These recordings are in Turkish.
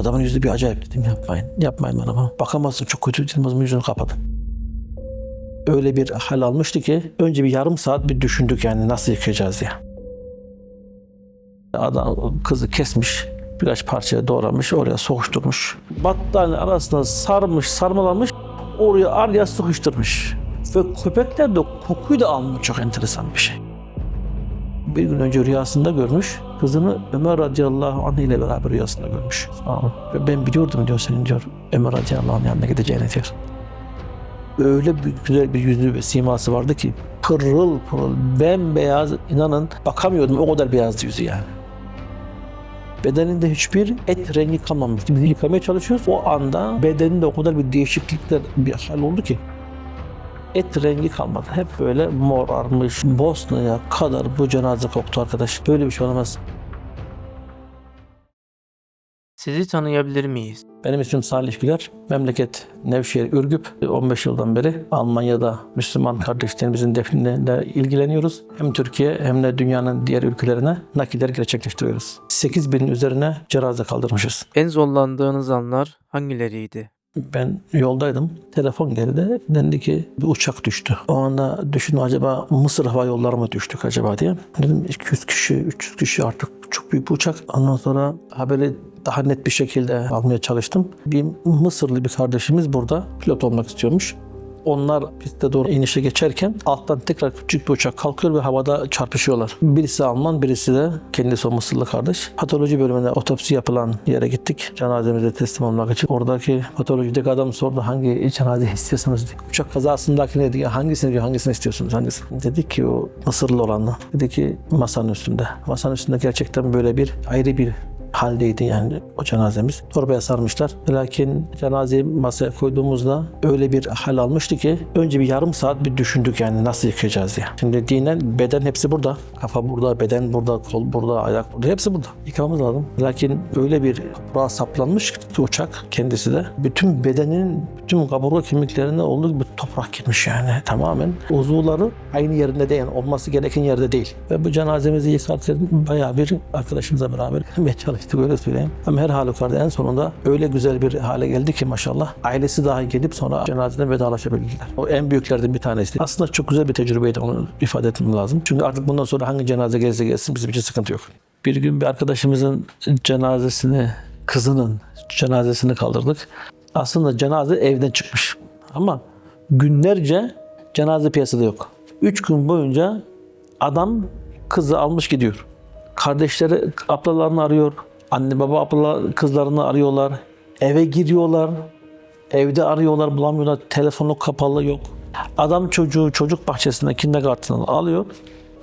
Adamın yüzü bir acayip, dedim yapmayın. Yapmayın bana. Bakamazsın, çok kötü, dedim, yüzünü kapadım. Öyle bir hal almıştı ki önce bir yarım saat bir düşündük yani nasıl yıkayacağız diye. Adam kızı kesmiş, birkaç parçaya doğramış, oraya sokuşturmuş. Battaniye arasına sarmış, sarmalamış, oraya araya sıkıştırmış. Ve köpekler de kokuyu da almış, çok enteresan bir şey. Bir gün önce rüyasında görmüş, kızını Ömer radıyallahu anh ile beraber rüyasında görmüş. Ve ben biliyordum diyor, senin diyor Ömer radıyallahu anh yanına gideceğini diyor. Öyle güzel bir yüzü ve siması vardı ki pırıl pırıl, bembeyaz, inanın bakamıyordum, o kadar beyazdı yüzü yani. Bedeninde hiçbir et rengi kalmamış. Biz yıkamaya çalışıyoruz. O anda bedeninde o kadar bir değişiklikler, bir hal oldu ki et rengi kalmadı. Hep böyle morarmış. Bosna'ya kadar bu cenaze koktu arkadaş. Böyle bir şey olamaz. Sizi tanıyabilir miyiz? Benim ismim Salih Güler. Memleket Nevşehir, Ürgüp. 15 yıldan beri Almanya'da Müslüman kardeşlerimizin defniyle ilgileniyoruz. Hem Türkiye hem de dünyanın diğer ülkelerine nakiller gerçekleştiriyoruz. 8.000'in üzerine cenaze kaldırmışız. En zorlandığınız anlar hangileriydi? Ben yoldaydım. Telefon geldi. Dendi ki bir uçak düştü. O anda düşündüm, acaba Mısır Hava Yolları mı düştük acaba diye. Dedim 200 kişi, 300 kişi, artık çok büyük bir uçak. Ondan sonra haberi daha net bir şekilde almaya çalıştım. Bir Mısırlı bir kardeşimiz burada pilot olmak istiyormuş. Onlar pistte doğru inişe geçerken alttan tekrar küçük bir uçak kalkıyor ve havada çarpışıyorlar. Birisi Alman, birisi de kendisi o Mısırlı kardeş. Patoloji bölümüne, otopsi yapılan yere gittik. Cenazemize teslim olmak için. Oradaki patolojideki adam sordu, hangi cenazeyi istiyorsunuz diye. Uçak kazasındakine dedi, hangisini istiyorsunuz? Hangisini? Dedi ki o Mısırlı olanı. Dedi ki masanın üstünde. Masanın üstünde gerçekten böyle bir ayrı bir haldeydi yani o cenazemiz. Torbaya sarmışlar. Lakin cenazeyi masaya koyduğumuzda öyle bir hal almıştı ki önce bir yarım saat bir düşündük yani nasıl yıkayacağız diye. Şimdi dinen beden hepsi burada. Kafa burada, beden burada, kol burada, ayak burada. Hepsi burada. Yıkamamız lazım. Lakin öyle bir toprağa saplanmış ki uçak kendisi de bütün bedenin, bütün kaburga kemiklerine olduğu gibi toprak girmiş yani tamamen. Uzuvları aynı yerinde değil, yani olması gereken yerde değil. Ve bu cenazemizi yıkarken bayağı bir arkadaşımızla beraber çalıştık, öyle söyleyeyim. Ama her halükarda en sonunda öyle güzel bir hale geldi ki maşallah. Ailesi dahi gelip sonra cenazeden vedalaşabildiler. O en büyüklerden bir tanesi. Aslında çok güzel bir tecrübeydi, onu ifade etmem lazım. Çünkü artık bundan sonra hangi cenaze gelirse gelsin bizim için sıkıntı yok. Bir gün bir arkadaşımızın cenazesini, kızının cenazesini kaldırdık. Aslında cenaze evden çıkmış. Ama günlerce cenaze piyasada yok. 3 gün boyunca adam kızı almış gidiyor. Kardeşleri ablalarını arıyor. Anne baba abla kızlarını arıyorlar. Eve giriyorlar. Evde arıyorlar, bulamıyorlar. Telefonu kapalı, yok. Adam çocuğu çocuk bahçesinden, kindergarten'dan alıyor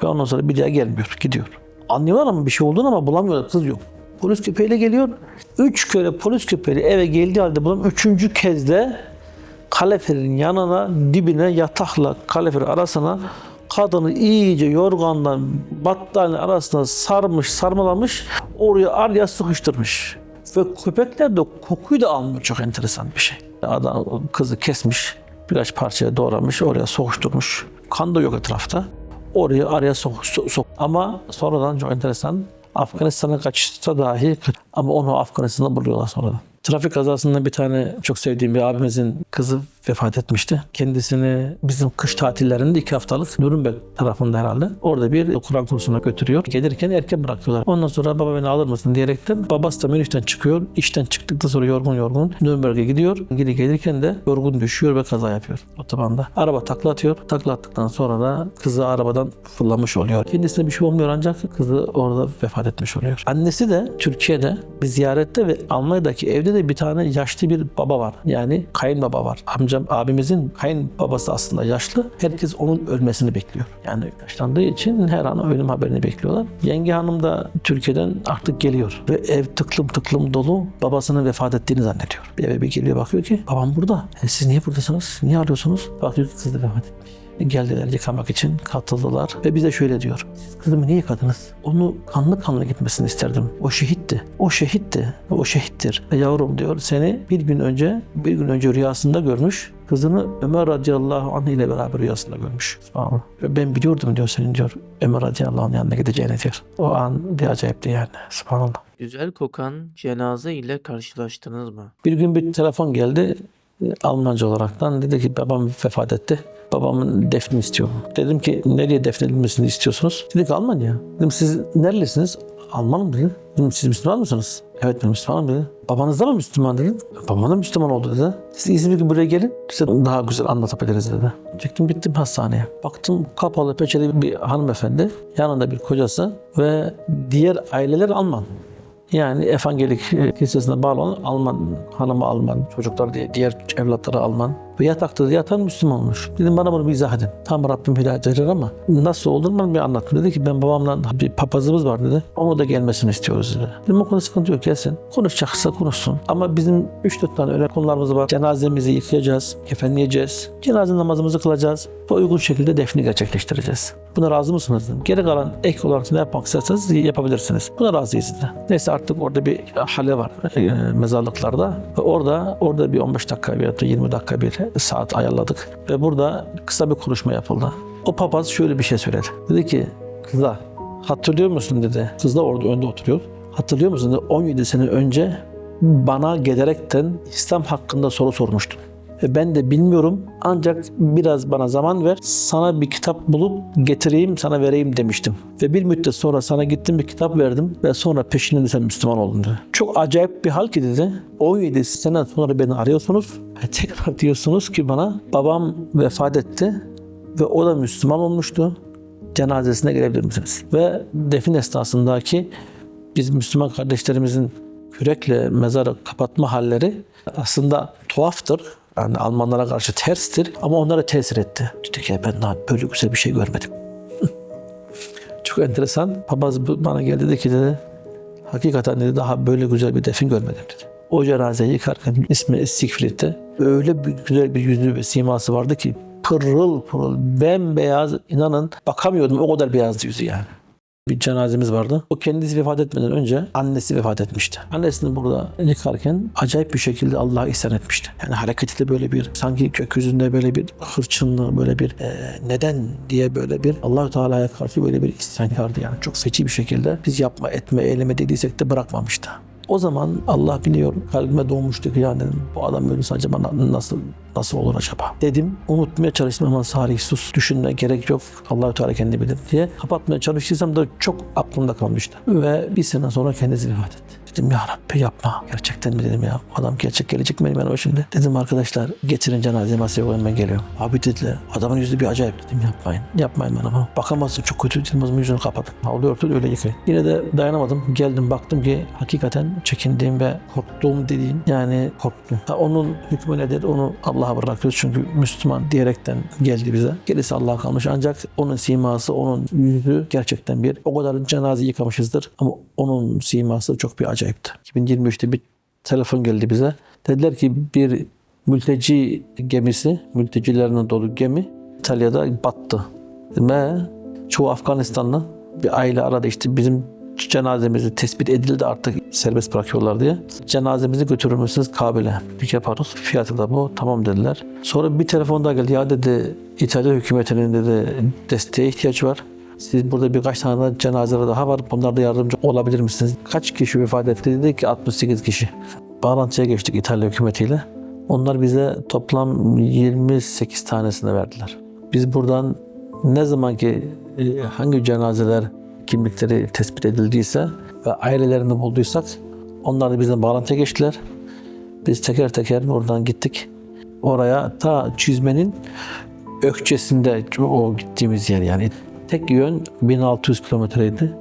ve ondan sonra bir daha gelmiyor, gidiyor. Anlıyorlar ama bir şey olduğunu, ama bulamıyorlar, kız yok. Polis köpeğiyle geliyor. 3 kere polis köpeğiyle eve geldiği halde bulamıyor. 3. kez de kaleferin yanına, dibine, yatakla kalefer arasına kadını iyice yorgandan, battaniye arasına sarmış, sarmalamış, oraya araya sıkıştırmış. Ve köpekler de kokuyu da almış, çok enteresan bir şey. Adam kızı kesmiş, birkaç parçaya doğramış, oraya sokuşturmuş. Kan da yok etrafta. Oraya araya sok. Ama sonradan çok enteresan, Afganistan'a kaçsa dahi, ama onu Afganistan'da buluyorlar sonradan. Trafik kazasında bir tane çok sevdiğim bir abimizin kızı vefat etmişti. Kendisini bizim kış tatillerinde 2 haftalık Nürnberg tarafında herhalde. Orada bir Kur'an kursuna götürüyor. Gelirken erken bırakıyorlar. Ondan sonra baba beni alır mısın diyerekten babası da Münih'ten çıkıyor. İşten çıktıktan sonra yorgun Nürnberg'e gidiyor. Geri gelirken de yorgun düşüyor ve kaza yapıyor otobanda. Araba takla atıyor. Takla attıktan sonra da kızı arabadan fırlamış oluyor. Kendisine bir şey olmuyor ancak kızı orada vefat etmiş oluyor. Annesi de Türkiye'de bir ziyarette ve Almanya'daki evde de bir tane yaşlı bir baba var. Yani kayınbaba var. Abimizin kayınbabası aslında yaşlı. Herkes onun ölmesini bekliyor. Yani yaşlandığı için her an ölüm haberini bekliyorlar. Yenge hanım da Türkiye'den artık geliyor. Ve ev tıklım dolu, babasının vefat ettiğini zannediyor. Bir eve bir geliyor, bakıyor ki babam burada. Siz niye buradasınız? Niye arıyorsunuz? Bakıyor ki kız da vefat etmiş. geldiler yıkamak için, katıldılar ve bize şöyle diyor: siz kızımı niye yıkadınız? Onu kanlı kanlı gitmesini isterdim. O şehitti. O şehitti. O şehittir. Yavrum diyor, seni bir gün önce rüyasında görmüş. Kızını Ömer radıyallahu anh ile beraber rüyasında görmüş. Subhanallah. Ve ben biliyordum diyor, senin diyor Ömer radıyallahu anh yanına gideceğini diyor. O an bir acayipti yani. Subhanallah. Güzel kokan cenaze ile karşılaştınız mı? Bir gün bir telefon geldi Almanca olaraktan. Dedi ki babam vefat etti. Babamın defnini istiyorum. Dedim ki nereye defnedilmesini istiyorsunuz? Dedi ki Almanya. Dedim siz nerelisiniz? Almanım dedi. Dedim siz Müslüman mısınız? Evet ben Müslümanım dedi. Babanız da mı Müslüman dedim. Babam da Müslüman oldu dedi. Siz İzmir'e buraya gelin. Size daha güzel anlatabiliriz dedi. Çıktım gittim hastaneye. Baktım kapalı peçeli bir hanımefendi. Yanında bir kocası ve diğer aileler Alman. Yani Evangelik kilisesine bağlı olan Alman, hanımı Alman, çocuklar diğer evlatları Alman. Ve yatakta yatan Müslüman olmuş. Dedim bana bunu bir izah edin. Tam Rabbim hidayet verir ama nasıl olur bana bir anlatın. Dedi ki ben babamla bir papazımız var dedi. Onu da gelmesini istiyoruz dedi. Dedim o konuda sıkıntı yok, gelsin. Konuşacaksa konuşsun. Ama bizim 3-4 tane öyle konularımız var. Cenazemizi yıkayacağız, kefenleyeceğiz. Cenaze namazımızı kılacağız. Ve uygun şekilde defni gerçekleştireceğiz. Buna razı mısınız dedim. Geri kalan ek olarak ne yapmak isterseniz yapabilirsiniz. Buna razıyız dedi. Neyse artık orada bir hale var mezarlıklarda. Ve orada bir 15 dakika bir 20 dakika bir saat ayarladık. Ve burada kısa bir konuşma yapıldı. O papaz şöyle bir şey söyledi. Dedi ki kıza hatırlıyor musun dedi. Kız da orada önde oturuyor. Hatırlıyor musun dedi. 17 sene önce bana gelerekten İslam hakkında soru sormuştun. Ve ben de bilmiyorum ancak biraz bana zaman ver, sana bir kitap bulup getireyim sana vereyim demiştim. Ve bir müddet sonra sana gittim bir kitap verdim ve sonra peşinden de sen Müslüman oldun dedi. Çok acayip bir hal ki dedi. 17 sene sonra beni arıyorsunuz ve tekrar diyorsunuz ki bana babam vefat etti ve o da Müslüman olmuştu. Cenazesine gelebilir misiniz? Ve defin esnasındaki biz Müslüman kardeşlerimizin kürekle mezarı kapatma halleri aslında tuhaftır. Yani Almanlara karşı terstir ama onlara tesir etti. Dedi ki ben daha böyle güzel bir şey görmedim. Çok enteresan. Papaz bana geldi dedi ki dedi, hakikaten dedi daha böyle güzel bir defin görmedim dedi. O cenazeyi yıkarken ismi Siegfried'ti. Öyle bir güzel bir yüzü ve siması vardı ki pırıl pırıl bembeyaz, inanın bakamıyordum, o kadar beyazdı yüzü yani. Bir cenazemiz vardı. O kendisi vefat etmeden önce annesi vefat etmişti. Annesini burada yıkarken acayip bir şekilde Allah'a isyan etmişti. Yani hareketi de böyle bir sanki gökyüzünde böyle bir hırçınlığı, böyle bir neden diye böyle bir Allah-u Teala'ya karşı böyle bir isyankardı yani. Çok feci bir şekilde biz yapma etme eyleme dediysek de bırakmamıştı. O zaman Allah biliyor kalbime doğmuştu ki yani dedim, bu adam ölürse acaba nasıl olur acaba? Dedim unutmaya çalıştım ama Salih sus düşünme gerek yok Allah-u Teala kendi bilir diye kapatmaya çalıştıysam da çok aklımda kalmıştı. Ve bir sene sonra kendisi vefat etti. Dedim ya Rabbi yapma. Gerçekten mi dedim ya. Adam gerçek gelecek mi benim şimdi? Dedim arkadaşlar getirin cenazeyi masaya koyun ben geliyorum. Abi dediler adamın yüzü bir acayip dedim yapmayın. Yapmayın bana. Bakamazsın çok kötü dedim yüzünü kapatın. Oluyordu öyle yıkayın. Yine de dayanamadım. Geldim baktım ki hakikaten çekindiğim ve korktuğum dediğim yani korktum. Onun hükmü nedir onu Allah'a bırakıyoruz çünkü Müslüman diyerekten geldi bize. Gerisi Allah'a kalmış ancak onun siması, onun yüzü gerçekten bir o kadar cenaze yıkamışızdır ama onun siması çok bir acayipti. 2023'te bir telefon geldi bize. Dediler ki bir mülteci gemisi, mültecilerine dolu gemi İtalya'da battı. Ve çoğu Afganistanlı bir aile aradı işte bizim cenazemizi tespit edildi artık serbest bırakıyorlar diye. Cenazemizi götürür müsünüz Kabil'e? Bir yaparız. Fiyatı da bu. Tamam dediler. Sonra bir telefon daha geldi. Ya dedi İtalya hükümetinin dedi desteğe ihtiyaç var. Siz burada birkaç tane cenazeler daha var. Bunlarda yardımcı olabilir misiniz? Kaç kişi vefat etti? Dedi ki 68 kişi. Bağlantıya geçtik İtalya hükümetiyle. Onlar bize toplam 28 tanesini verdiler. Biz buradan ne zaman ki hangi cenazeler kimlikleri tespit edildiyse ve ailelerini bulduysak onlar da bizden bağlantıya geçtiler. Biz teker teker buradan gittik. Oraya ta Çizme'nin Ökçesinde o gittiğimiz yer yani. Tek yön 1600 kilometreydi.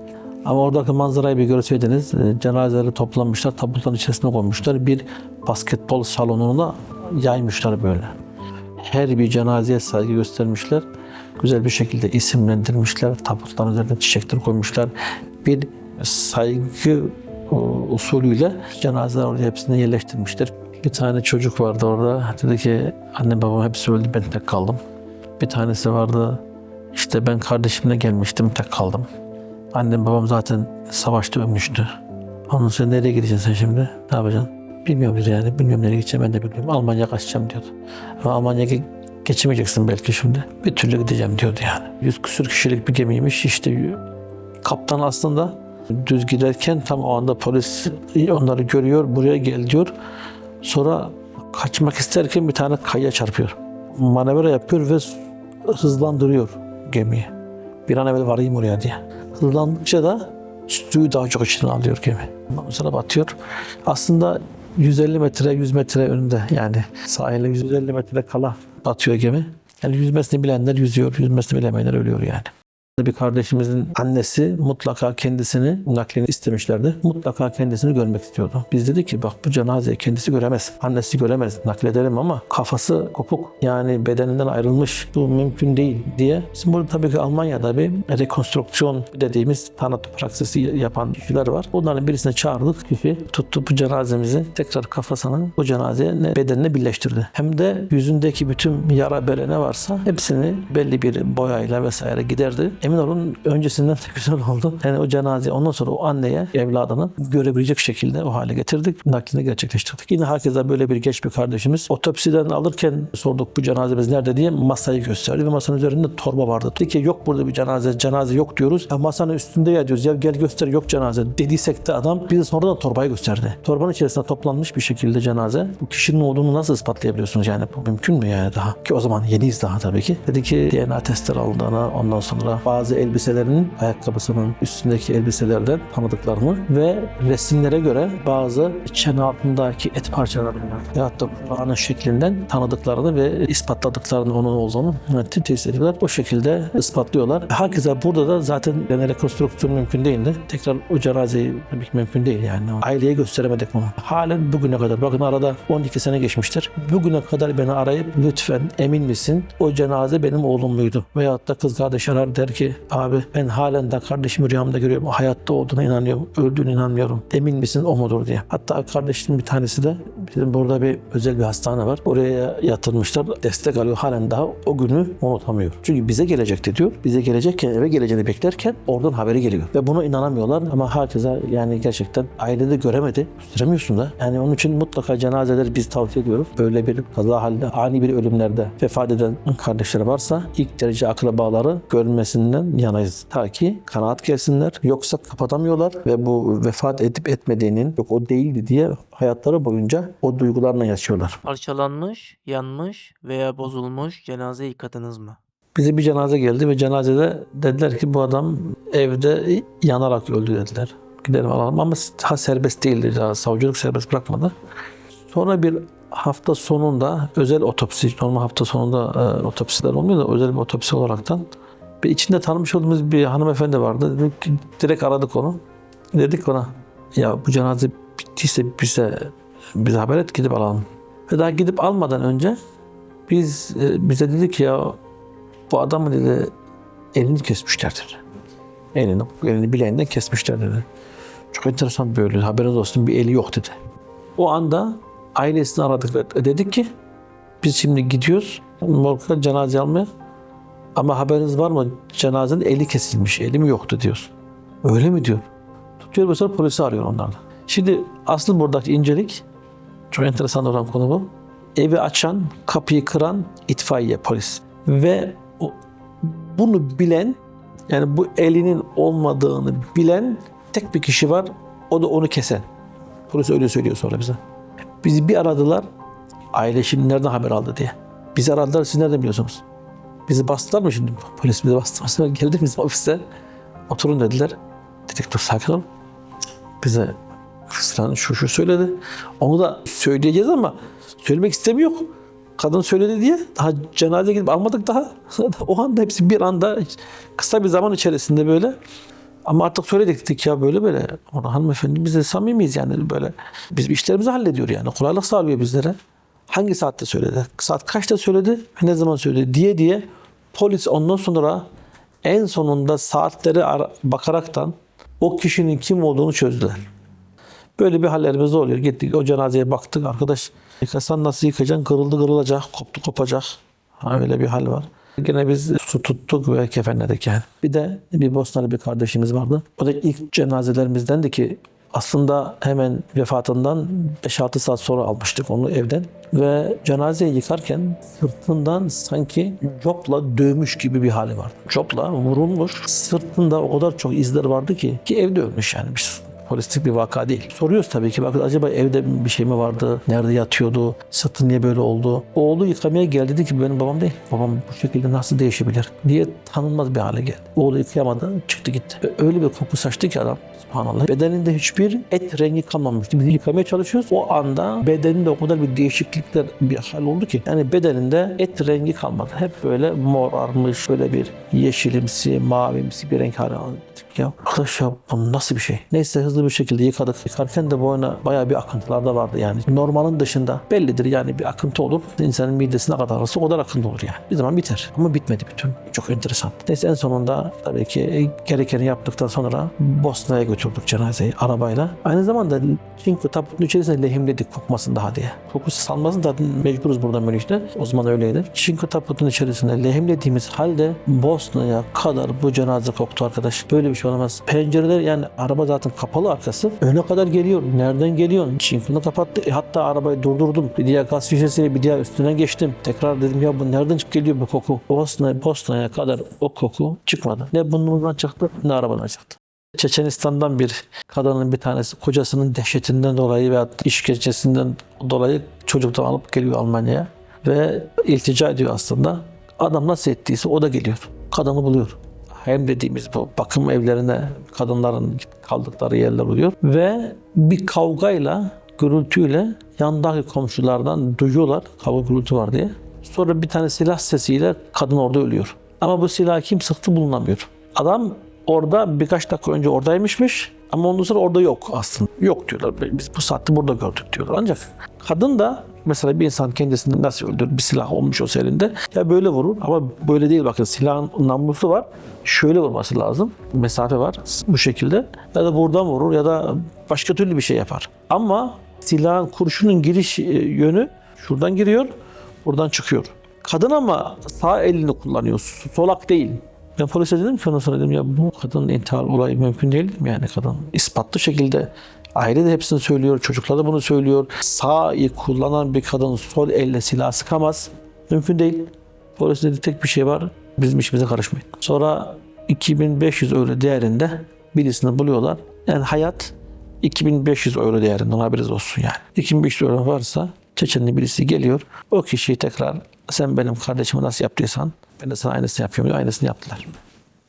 Ama oradaki manzarayı bir görseydiniz cenazeleri toplanmışlar, tabutların içerisine koymuşlar. Bir basketbol salonuna yaymışlar böyle. Her bir cenazeye saygı göstermişler. Güzel bir şekilde isimlendirmişler. Tabutların üzerine çiçekler koymuşlar. Bir saygı usulüyle cenazeler orada hepsini yerleştirmişler. Bir tane çocuk vardı orada. Dedi ki anne babam hepsi öldü ben tek kaldım. Bir tanesi vardı. İşte ben kardeşimle gelmiştim, tek kaldım. Annem babam zaten savaşta ölmüştü. Ondan sonra nereye gideceksin sen şimdi? Ne yapacaksın? Bilmiyorum dedi yani. Bilmiyorum nereye gideceğim, ben de bilmiyorum. Almanya'ya kaçacağım diyordu. Ama Almanya'ya geçemeyeceksin belki şimdi. Bir türlü gideceğim diyordu yani. 100 küsur kişilik bir gemiymiş. İşte kaptan aslında düz giderken tam o anda polis onları görüyor. Buraya gel diyor. Sonra kaçmak isterken bir tane kayaya çarpıyor. Manevra yapıyor ve hızlandırıyor gemiyi. Bir an evvel varayım oraya diye. Hızlandıkça da suyu daha çok içine alıyor gemi. Ondan sonra batıyor. Aslında 150 metre, 100 metre önünde, yani sahile 150 metre kala batıyor gemi. Yani yüzmesini bilenler yüzüyor, yüzmesini bilemeyenler ölüyor yani. Bir kardeşimizin annesi mutlaka kendisini naklini istemişlerdi. Mutlaka kendisini görmek istiyordu. Biz dedik ki bak, bu cenazeyi kendisi göremez. Annesi göremez. Nakledelim ama kafası kopuk. Yani bedeninden ayrılmış. Bu mümkün değil diye. Bizim burada tabii ki Almanya'da bir rekonstrüksiyon dediğimiz tanatopraksisi yapan kişiler var. Onların birisine çağırdık. Kişi tuttu bu cenazemizi tekrar kafasını o cenazeye bedenine birleştirdi. Hem de yüzündeki bütün yara bere ne varsa hepsini belli bir boyayla vesaire giderdi. Emin olun öncesinden de güzel oldu. Yani o cenaze ondan sonra o anneye evladını görebilecek şekilde o hale getirdik. Naklini gerçekleştirdik. Yine herkese böyle bir genç bir kardeşimiz otopsiden alırken sorduk bu cenazemiz nerede diye, masayı gösterdi ve masanın üzerinde torba vardı. Dedi ki yok burada bir cenaze yok diyoruz. Ya masanın üstünde ya diyoruz, ya gel göster, yok cenaze dediysek de adam bize sonra da torbayı gösterdi. Torbanın içerisinde toplanmış bir şekilde cenaze. Bu kişinin olduğunu nasıl ispatlayabiliyorsunuz yani? Bu mümkün mü yani daha? Ki o zaman yeniyiz daha tabii ki. Dedi ki DNA testleri aldığını, ondan sonra bazı elbiselerinin, ayakkabısının üstündeki elbiselerden tanıdıklarını ve resimlere göre bazı çene altındaki et parçalarından veyahut da kulağının şeklinden tanıdıklarını ve ispatladıklarını, onun olduğunu test ediyorlar. O şekilde ispatlıyorlar. Herkese burada da zaten rekonstrüksiyon mümkün değildi. Tekrar o cenazeyi tabii ki mümkün değil yani. Aileye gösteremedik bunu. Halen bugüne kadar, bakın arada 12 sene geçmiştir. Bugüne kadar beni arayıp lütfen emin misin o cenaze benim oğlum muydu? Veyahut da kız kardeş arar der ki abi ben halen de kardeşimi rüyamda görüyorum. O hayatta olduğuna inanıyorum. Öldüğüne inanmıyorum. Emin misin o mudur diye. Hatta kardeşimin bir tanesi de bizim burada bir özel bir hastane var. Oraya yatırmışlar. Destek alıyor. Halen daha o günü unutamıyor. Çünkü bize gelecekti diyor. Bize gelecekken, eve geleceğini beklerken oradan haberi geliyor. Ve buna inanamıyorlar ama herkese yani gerçekten ailede göremedi. Gösteremiyorsun da. Yani onun için mutlaka cenazeleri biz tavsiye ediyoruz. Böyle bir kaza halde, ani bir ölümlerde vefat eden kardeşler varsa ilk derece akrabaları görmesinden yanayız. Ta ki kanaat gelsinler. Yoksa kapatamıyorlar ve bu vefat edip etmediğinin, yok o değildi diye hayatları boyunca o duygularla yaşıyorlar. Parçalanmış, yanmış veya bozulmuş cenaze yıkadınız mı? Bize bir cenaze geldi ve cenazede dediler ki bu adam evde yanarak öldü dediler. Gidelim alalım ama serbest değildi. Daha savcılık serbest bırakmadı. Sonra bir hafta sonunda özel otopsi, normal hafta sonunda otopsiler olmuyor da özel bir otopsi olaraktan bir içinde tanımış olduğumuz bir hanımefendi vardı. Dedik ki, direkt aradık onu. Dedik ona ya bu cenaze bittiyse bize haber et, gidip alalım. Ve daha gidip almadan önce bize dedi ki ya bu adamı dedi elini kesmişler dedi. Elini bileğinden kesmişler dedi. Çok enteresan böyle, haberiniz olsun, bir eli yok dedi. O anda ailesini aradık ve dedik ki biz şimdi gidiyoruz morga cenaze almaya ama haberiniz var mı cenazenin eli kesilmiş, eli mi yoktu diyoruz. Öyle mi diyor. Tutuyor mesela polisi arıyor onlarla. Şimdi asıl buradaki incelik, çok enteresan olan konu bu. Evi açan, kapıyı kıran itfaiye, polis. Ve bunu bilen, yani bu elinin olmadığını bilen tek bir kişi var. O da onu kesen. Polis öyle söylüyor sonra bize. Bizi bir aradılar. Aile şimdi nereden haber aldı diye. Bizi aradılar, siz nereden biliyorsunuz? Bizi bastılar mı şimdi? Polis bizi bastı. Geldik bizim ofise. Oturun dediler. Dedik dur sakin ol. Bize falan şu söyledi. Onu da söyleyeceğiz ama söylemek istemiyor. Kadın söyledi diye daha cenazeye gidip almadık daha. O anda hepsi bir anda kısa bir zaman içerisinde böyle. Ama artık söyledik dedik ya böyle. Ona hanımefendi biz de samimiyiz yani böyle. Biz işlerimizi hallediyor yani. Kolaylık sağlıyor bizlere. Hangi saatte söyledi? Saat kaçta söyledi ve ne zaman söyledi diye polis ondan sonra en sonunda saatleri bakaraktan o kişinin kim olduğunu çözdüler. Böyle bir hallerimiz de oluyor. Gittik o cenazeye baktık. Arkadaş yıkasan nasıl yıkayacaksın? Kırılacak, kopacak. Öyle bir hal var. Gene biz su tuttuk ve kefenledik yani. Bir de bir Bosnalı bir kardeşimiz vardı. O da ilk cenazelerimizdendi ki aslında hemen vefatından 5-6 saat sonra almıştık onu evden. Ve cenazeyi yıkarken sırtından sanki copla dövmüş gibi bir hali vardı. Copla vurulmuş. Sırtında o kadar çok izler vardı ki evde ölmüş yani. Polislik bir vaka değil. Soruyoruz tabii ki bakın acaba evde bir şey mi vardı? Nerede yatıyordu? Sırtı niye böyle oldu? Oğlu yıkamaya geldi dedi ki benim babam değil. Babam bu şekilde nasıl değişebilir? Diye tanınmaz bir hale geldi. Oğlu yıkayamadı çıktı gitti. Öyle bir koku saçtı ki adam. Subhanallah. Bedeninde hiçbir et rengi kalmamıştı. Biz yıkamaya çalışıyoruz. O anda bedeninde o kadar bir değişiklikler bir hal oldu ki. Yani bedeninde et rengi kalmadı. Hep böyle morarmış, böyle bir yeşilimsi, mavimsi bir renk hali aldı. Ya arkadaş ya bu nasıl bir şey? Neyse hızlı bir şekilde yıkadık. Yıkarken de boyuna bayağı bir akıntılar da vardı yani. Normalin dışında bellidir yani bir akıntı olur. İnsanın midesine kadar arası o kadar akıntı olur yani. Bir zaman biter. Ama bitmedi bütün. Çok enteresan. Neyse en sonunda tabii ki gerekeni yaptıktan sonra Bosna'ya götürdük cenazeyi arabayla. Aynı zamanda çünkü tabutun içerisinde lehimledik kokmasın daha diye. Kokusu salmasın da mecburuz burada Münih'te. O zaman öyleydi. Çünkü tabutun içerisinde lehimlediğimiz halde Bosna'ya kadar bu cenaze koktu arkadaş. Böyle bir şey olamaz. Pencereler yani araba zaten kapalı arkası. Öne kadar geliyor. Nereden geliyor? Çinkını kapattı. Hatta arabayı durdurdum. Bir diğer gaz şişesiyle bir diğer üstüne geçtim. Tekrar dedim ya bu nereden çıkıp geliyor bu koku? Bosna'ya kadar o koku çıkmadı. Ne burnumuzdan çıktı ne arabadan çıktı. Çeçenistan'dan bir kadının bir tanesi kocasının dehşetinden dolayı veya işkencesinden dolayı çocuktan alıp geliyor Almanya'ya ve iltica ediyor aslında. Adam nasıl ettiyse o da geliyor. Kadını buluyor. Hem dediğimiz bu bakım evlerine kadınların kaldıkları yerler oluyor. Ve bir kavgayla, gürültüyle yandaki komşulardan duyuyorlar kavga gürültü var diye. Sonra bir tane silah sesiyle kadın orada ölüyor. Ama bu silahı kim sıktı bulunamıyor. Adam orada birkaç dakika önce oradaymışmış ama ondan sonra orada yok aslında. Yok diyorlar. Biz bu saatte burada gördük diyorlar. Ancak kadın da mesela bir insan kendisini nasıl öldürür? Bir silah olmuş o elinde. Ya böyle vurur ama böyle değil bakın silahın namlusu var. Şöyle vurması lazım. Mesafe var bu şekilde. Ya da buradan vurur ya da başka türlü bir şey yapar. Ama silahın kurşunun giriş yönü şuradan giriyor, buradan çıkıyor. Kadın ama sağ elini kullanıyor. Solak değil. Ben polise dedim ki ondan sonra dedim ya bu kadının intihar olayı mümkün değil mi yani kadın ispatlı şekilde aile de hepsini söylüyor, çocuklar da bunu söylüyor. Sağ kullanan bir kadın sol elle silah sıkamaz. Mümkün değil. Polis dedi tek bir şey var. Bizim işimize karışmayın. Sonra 2500 euro değerinde birisini buluyorlar. Yani hayat 2500 euro değerinde haberiniz olsun yani. 2500 euro varsa Çeçenli birisi geliyor. O kişiyi tekrar sen benim kardeşime nasıl yaptıysan ben de sana aynısını yapıyorum diyor. Aynısını yaptılar.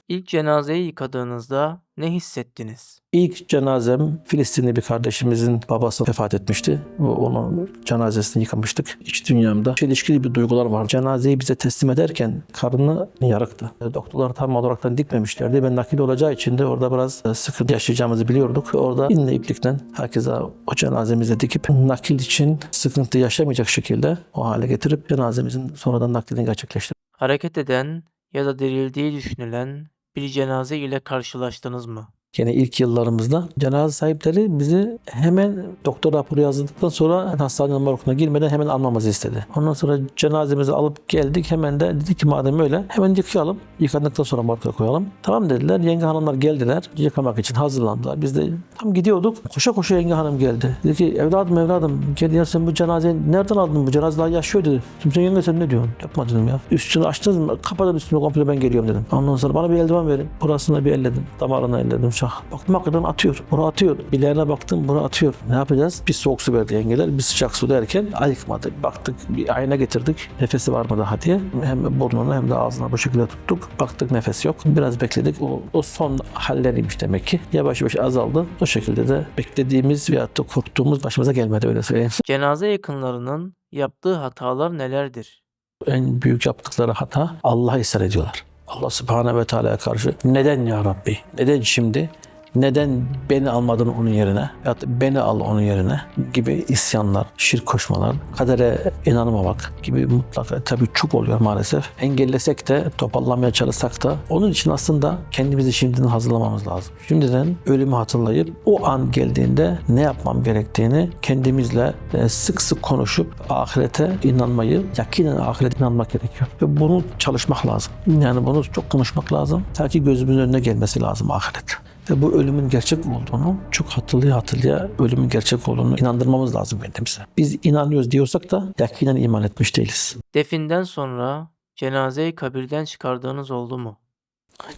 İlk cenazeyi yıkadığınızda ne hissettiniz? İlk cenazem Filistinli bir kardeşimizin babası vefat etmişti. Onun cenazesini yıkamıştık. İç dünyamda çelişkili bir duygular var. Cenazeyi bize teslim ederken karnı yarıktı. Doktorlar tam olarak dikmemişlerdi. Ben nakil olacağı için de orada biraz sıkıntı yaşayacağımızı biliyorduk. Orada inle iplikten herkese o cenazemize dikip nakil için sıkıntı yaşamayacak şekilde o hale getirip cenazemizin sonradan naklini gerçekleştirdik. Hareket eden ya da dirildiği düşünülen bir cenaze ile karşılaştınız mı? Yine ilk yıllarımızda cenaze sahipleri bizi hemen doktor raporu yazdıktan sonra hastane morguna girmeden hemen almamızı istedi. Ondan sonra cenazemizi alıp geldik. Hemen de dedi ki madem öyle hemen yıkayalım. Yıkadıktan sonra morga koyalım. Tamam dediler. Yenge hanımlar geldiler. Yıkamak için hazırlandılar. Biz de tam gidiyorduk. Koşa koşa yenge hanım geldi. Dedi ki evladım gel ya sen bu cenazeyi nereden aldın? Bu cenaze daha yaşıyor dedi. Şimdi yenge sen ne diyorsun? Yapma dedim ya. Üstünü açtınız mı? Kapatın üstünü komple ben geliyorum dedim. Ondan sonra bana bir eldiven verin. Burasını bir elledim. Damarını elledim. Baktım hakikaten atıyor. Bunu atıyor. Bileğine baktım bunu atıyor. Ne yapacağız? Bir soğuk su verdi yengeler. Bir sıcak su derken ayıkmadı. Baktık bir ayna getirdik. Nefesi var mı daha diye. Hem burnuna hem de ağzına bu şekilde tuttuk. Baktık nefes yok. Biraz bekledik. O son halleriymiş demek ki. Yavaş yavaş azaldı. O şekilde de beklediğimiz veyahut da korktuğumuz başımıza gelmedi öyle söyleyeyim. Cenaze yakınlarının yaptığı hatalar nelerdir? En büyük yaptıkları hata Allah'a isyan ediyorlar. Allah Subhanahu ve Teala'ya karşı neden ya Rabbi? Neden şimdi? Neden beni almadın onun yerine? Ya da beni al onun yerine gibi isyanlar, şirk koşmalar, kadere inanmamak gibi mutlaka tabii çok oluyor maalesef. Engellesek de, toparlamaya çalışsak da onun için aslında kendimizi şimdiden hazırlamamız lazım. Şimdiden ölümü hatırlayıp o an geldiğinde ne yapmam gerektiğini kendimizle sık sık konuşup ahirete inanmayı, yakinen ahirete inanmak gerekiyor. Ve bunu çalışmak lazım. Yani bunu çok konuşmak lazım. Ta ki gözümüzün önüne gelmesi lazım ahiret. Ve bu ölümün gerçek olduğunu çok hatırlaya ölümün gerçek olduğunu inandırmamız lazım kendimize. Biz inanıyoruz diyorsak da yakinen iman etmiş değiliz. Definden sonra cenazeyi kabirden çıkardığınız oldu mu?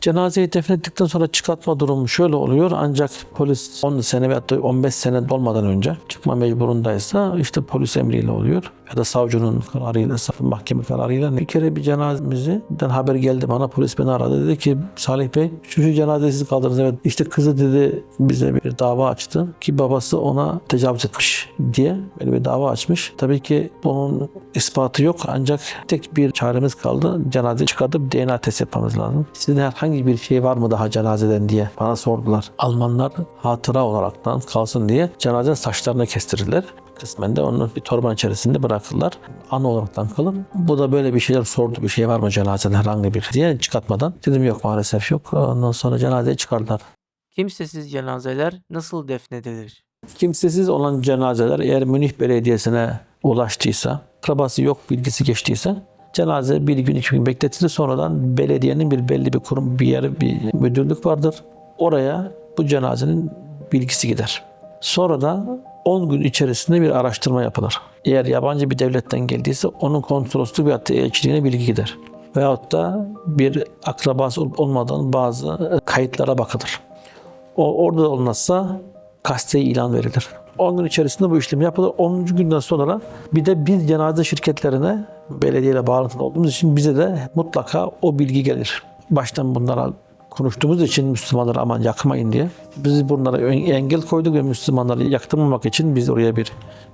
Cenazeyi defnettikten sonra çıkartma durumu şöyle oluyor. Ancak polis 10 sene veyahut da 15 sene dolmadan önce çıkma mecburundaysa işte polis emriyle oluyor. Ya da savcının kararıyla, mahkeme kararıyla. Bir kere bir cenazemizden haber geldi bana. Polis beni aradı. Dedi ki Salih Bey şu cenazeyi siz kaldırdınız. Evet. İşte kızı dedi bize bir dava açtı. Ki babası ona tecavüz etmiş diye böyle bir dava açmış. Tabii ki bunun ispatı yok. Ancak tek bir çaremiz kaldı. Cenazeyi çıkartıp DNA test yapmamız lazım. Sizin herhangi bir şey var mı daha cenazeden diye bana sordular. Almanlar hatıra olaraktan kalsın diye cenazenin saçlarını kestirirler. Kısmen de onu bir torbanın içerisinde bırakırlar. An olaraktan kalır. Bu da böyle bir şeyler sordu. Bir şey var mı cenazeden herhangi bir diye çıkartmadan. Dedim yok maalesef yok. Ondan sonra cenazeyi çıkardılar. Kimsesiz cenazeler nasıl defnedilir? Kimsesiz olan cenazeler eğer Münih Belediyesi'ne ulaştıysa, akrabası yok bilgisi geçtiyse cenaze bir gün 2 gün bekletilir. Sonradan belediyenin bir belli bir kurum bir yeri bir müdürlük vardır. Oraya bu cenazenin bilgisi gider. Sonra da 10 gün içerisinde bir araştırma yapılır. Eğer yabancı bir devletten geldiyse onun konsolosluk veyahut da elçiliğine bilgi gider. Veyahut da bir akrabası olup olmadan bazı kayıtlara bakılır. O orada olmazsa kasti ilan verilir. 10 gün içerisinde bu işlem yapılır. 10. günden sonra bir de biz cenaze şirketlerine belediyeyle bağlantılı olduğumuz için bize de mutlaka o bilgi gelir. Baştan bunlara konuştuğumuz için Müslümanları aman yakmayın diye. Biz bunlara engel koyduk ve Müslümanları yaktırmamak için biz oraya bir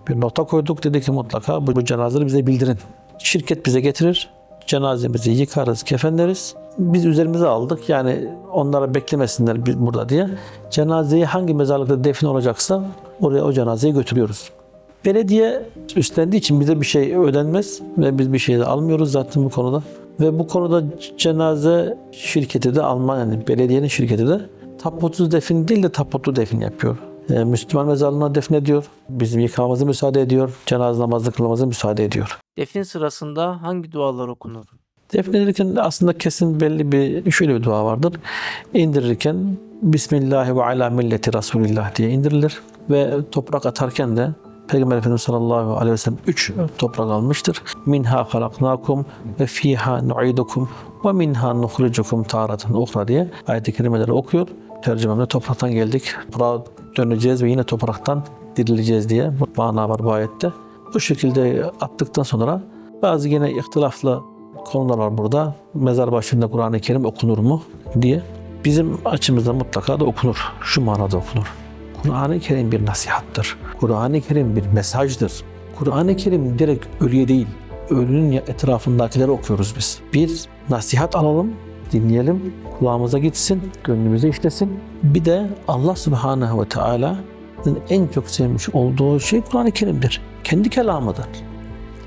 nota koyduk. Dedi ki mutlaka bu cenazeleri bize bildirin. Şirket bize getirir. Cenazemizi yıkarız, kefenleriz. Biz üzerimize aldık. Yani onlara beklemesinler biz burada diye. Cenazeyi hangi mezarlıkta defne olacaksa oraya o cenazeyi götürüyoruz. Belediye üstlendiği için bize bir şey ödenmez ve biz bir şey de almıyoruz zaten bu konuda. Ve bu konuda cenaze şirketi de Alman yani belediyenin şirketi de taputsuz defin değil de taputlu defin yapıyor. Müslüman mezarlığına defnediyor. Bizim yıkamamıza müsaade ediyor. Cenaze namazını kılmamıza müsaade ediyor. Defin sırasında hangi dualar okunur? Defnedilirken aslında kesin belli bir şöyle bir dua vardır. İndirirken Bismillahi ve ala milleti Resulillah diye indirilir. Ve toprak atarken de Peygamber Efendimiz sallallahu aleyhi ve sellem 3 toprak almıştır. Minha halaknakum ve fiha nu'idukum ve minha nukhrijukum taratan ukhra diye ayet-i kerimeleri okuyor. Tercümemde topraktan geldik, toprağa döneceğiz ve yine topraktan dirileceğiz diye mana var bu ayette. Bu şekilde attıktan sonra bazı yine ihtilaflı konular var burada. Mezar başında Kur'an-ı Kerim okunur mu diye. Bizim açımızdan mutlaka da okunur. Şu manada okunur. Kur'an-ı Kerim bir nasihattır. Kur'an-ı Kerim bir mesajdır. Kur'an-ı Kerim direkt ölüye değil, ölünün etrafındakileri okuyoruz biz. Bir nasihat alalım, dinleyelim, kulağımıza gitsin, gönlümüze işlesin. Bir de Allah Subhanahu ve Teala'nın en çok sevmiş olduğu şey Kur'an-ı Kerim'dir. Kendi kelamıdır.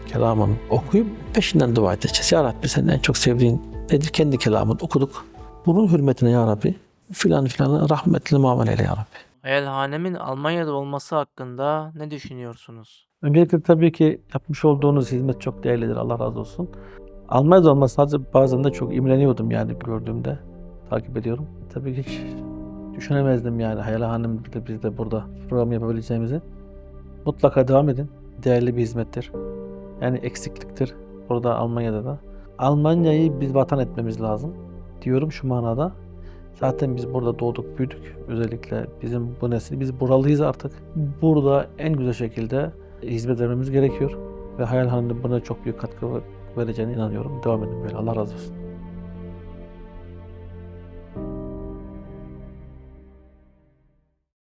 Kelamını okuyup peşinden dua edeceğiz. Ya Rabbi senin en çok sevdiğin nedir? Kendi kelamını okuduk. Bunun hürmetine Ya Rabbi filan filan rahmetli muamele eyle Ya Rabbi. Hayalhanemin Almanya'da olması hakkında ne düşünüyorsunuz? Öncelikle tabii ki yapmış olduğunuz hizmet çok değerlidir. Allah razı olsun. Almanya'da olması sadece bazen de çok imreniyordum yani gördüğümde. Takip ediyorum. Tabii ki hiç düşünemezdim yani hayalhanemde biz de burada program yapabileceğimizi. Mutlaka devam edin. Değerli bir hizmettir. Yani eksikliktir. Burada Almanya'da da. Almanya'yı biz vatan etmemiz lazım. Diyorum şu manada. Zaten biz burada doğduk, büyüdük. Özellikle bizim bu nesil, biz buralıyız artık. Burada en güzel şekilde hizmet vermemiz gerekiyor. Ve hayalhanemde buna çok büyük katkı vereceğine inanıyorum. Devam edin böyle. Allah razı olsun.